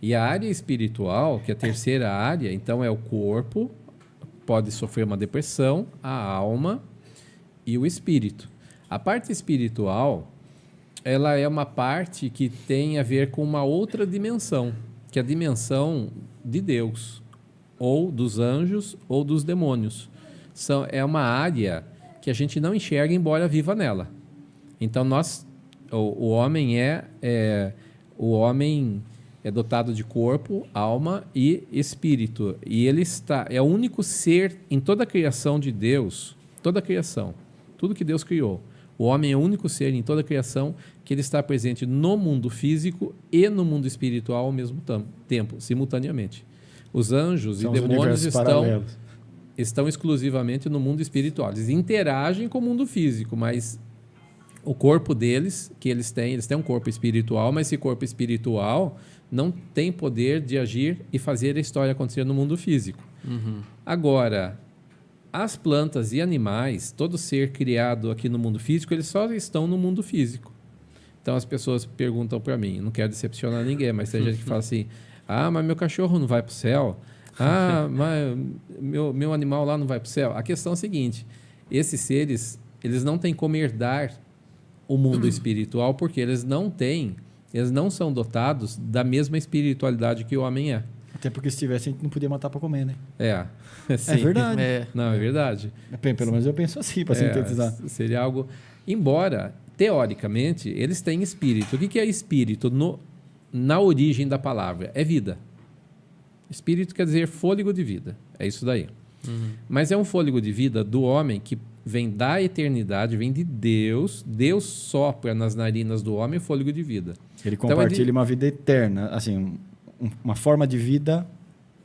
E a área espiritual, que é a terceira área, então é o corpo, pode sofrer uma depressão, a alma e o espírito. A parte espiritual, ela é uma parte que tem a ver com uma outra dimensão, que é a dimensão de Deus, ou dos anjos, ou dos demônios. É uma área que a gente não enxerga, embora viva nela. Então, o homem é dotado de corpo, alma e espírito. E ele é o único ser em toda a criação de Deus, toda a criação, tudo que Deus criou. O homem é o único ser em toda a criação que ele está presente no mundo físico e no mundo espiritual ao mesmo tempo, simultaneamente. Os anjos e demônios estão exclusivamente no mundo espiritual. Eles interagem com o mundo físico, mas o corpo deles, que eles têm um corpo espiritual, mas esse corpo espiritual não tem poder de agir e fazer a história acontecer no mundo físico. Uhum. Agora, as plantas e animais, todo ser criado aqui no mundo físico, eles só estão no mundo físico. Então as pessoas perguntam para mim, não quero decepcionar ninguém, mas tem gente que fala assim, mas meu cachorro não vai para o céu, mas meu animal lá não vai para o céu. A questão é a seguinte, esses seres, eles não têm como herdar o mundo espiritual, porque eles não são dotados da mesma espiritualidade que o homem é. Até porque se tivesse, a gente não podia matar para comer, né? Sim. É verdade. Não, é verdade. Pelo menos eu penso assim, para sintetizar. Seria algo... Embora, teoricamente, eles têm espírito. O que é espírito? Na origem da palavra, é vida. Espírito quer dizer fôlego de vida. É isso daí. Uhum. Mas é um fôlego de vida do homem que vem da eternidade, vem de Deus. Deus sopra nas narinas do homem o fôlego de vida. Ele compartilha uma vida eterna, assim, uma forma de vida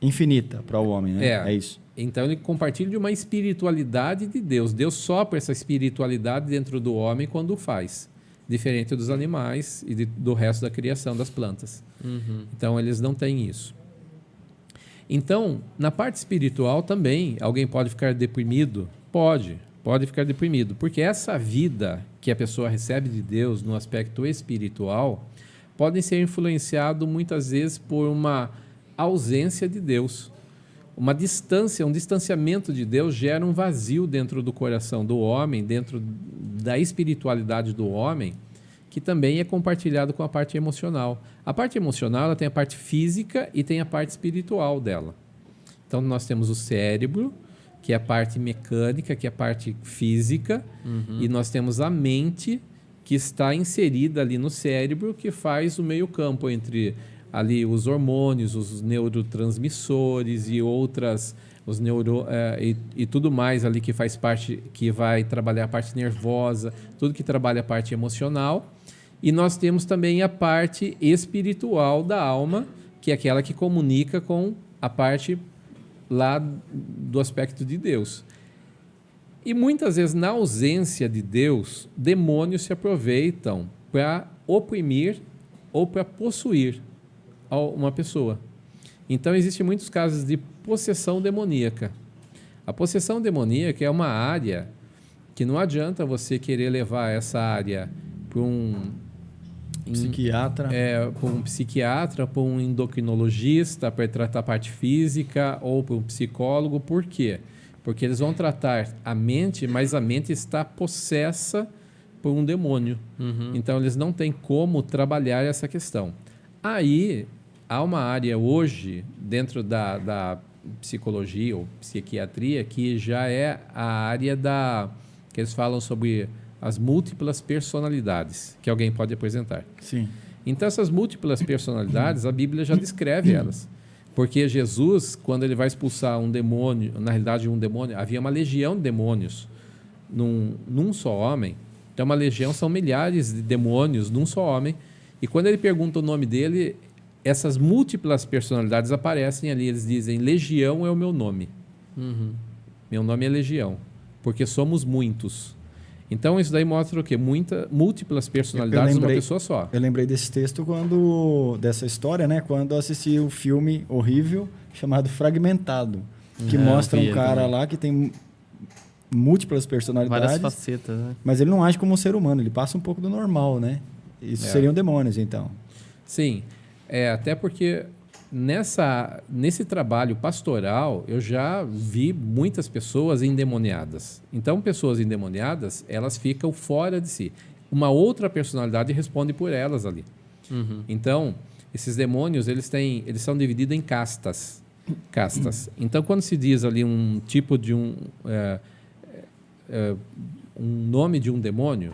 infinita para o homem, né? É isso. Então ele compartilha de uma espiritualidade de Deus. Deus sopra essa espiritualidade dentro do homem quando o faz. Diferente dos animais e do resto da criação, das plantas. Uhum. Então eles não têm isso. Então, na parte espiritual também, alguém pode ficar deprimido? Pode ficar deprimido. Porque essa vida que a pessoa recebe de Deus no aspecto espiritual podem ser influenciado muitas vezes por uma ausência de Deus. Uma distância, um distanciamento de Deus gera um vazio dentro do coração do homem, dentro da espiritualidade do homem, que também é compartilhado com a parte emocional. A parte emocional ela tem a parte física e tem a parte espiritual dela. Então nós temos o cérebro, que é a parte mecânica, que é a parte física, e nós temos a mente, que está inserida ali no cérebro, que faz o meio-campo entre ali os hormônios, os neurotransmissores e outras, e tudo mais ali que faz parte, que vai trabalhar a parte nervosa, tudo que trabalha a parte emocional. E nós temos também a parte espiritual da alma, que é aquela que comunica com a parte lá do aspecto de Deus. E muitas vezes, na ausência de Deus, demônios se aproveitam para oprimir ou para possuir uma pessoa. Então, existem muitos casos de possessão demoníaca. A possessão demoníaca é uma área que não adianta você querer levar essa área para psiquiatra, para um endocrinologista, para tratar a parte física, ou para um psicólogo. Por quê? Porque eles vão tratar a mente, mas a mente está possessa por um demônio. Então, eles não têm como trabalhar essa questão. Aí, há uma área hoje, dentro da psicologia ou psiquiatria, que já é a área que eles falam sobre as múltiplas personalidades que alguém pode apresentar. Sim. Então, essas múltiplas personalidades, a Bíblia já descreve elas. Porque Jesus, quando ele vai expulsar um demônio, na realidade um demônio, havia uma legião de demônios num só homem. Então, uma legião são milhares de demônios num só homem. E quando ele pergunta o nome dele, essas múltiplas personalidades aparecem ali. Eles dizem, Legião é o meu nome. Meu nome é Legião, porque somos muitos. Então, isso daí mostra o quê? Múltiplas personalidades numa pessoa só. Eu lembrei desse texto dessa história, né? Quando eu assisti o filme horrível chamado Fragmentado, que mostra um cara lá que tem múltiplas personalidades. Várias facetas, né? Mas ele não age como um ser humano, ele passa um pouco do normal, né? Isso seriam demônios, então. Sim. Até porque nesse trabalho pastoral, eu já vi muitas pessoas endemoniadas. Então, pessoas endemoniadas, elas ficam fora de si. Uma outra personalidade responde por elas ali. Então, esses demônios, eles são divididos em castas. Então, quando se diz ali um tipo de um nome de um demônio,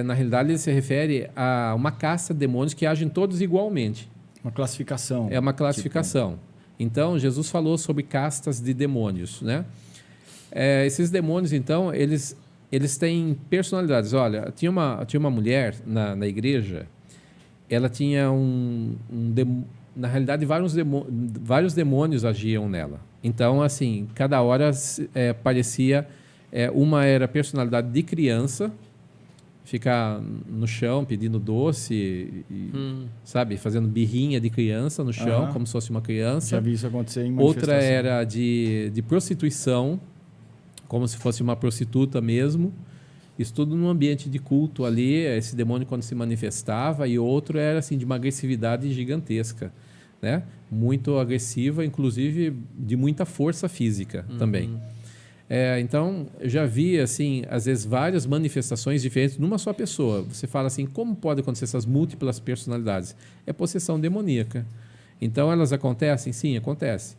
na realidade ele se refere a uma casta de demônios que agem todos igualmente. Uma classificação. É uma classificação. Então, Jesus falou sobre castas de demônios, né? Esses demônios, então, eles têm personalidades. Olha, tinha uma mulher na igreja, ela tinha na realidade, vários demônios agiam nela. Então, assim, cada hora parecia... uma era personalidade de criança, ficar no chão pedindo doce, sabe, fazendo birrinha de criança no chão, como se fosse uma criança. Já vi isso acontecer em manifestação. Outra era de prostituição, como se fosse uma prostituta mesmo. Isso tudo num ambiente de culto ali, esse demônio quando se manifestava. E outro era assim, de uma agressividade gigantesca, né? Muito agressiva, inclusive de muita força física também. Então, eu já vi, assim, às vezes, várias manifestações diferentes numa só pessoa. Você fala assim, como pode acontecer essas múltiplas personalidades? É possessão demoníaca. Então, elas acontecem? Sim, acontece.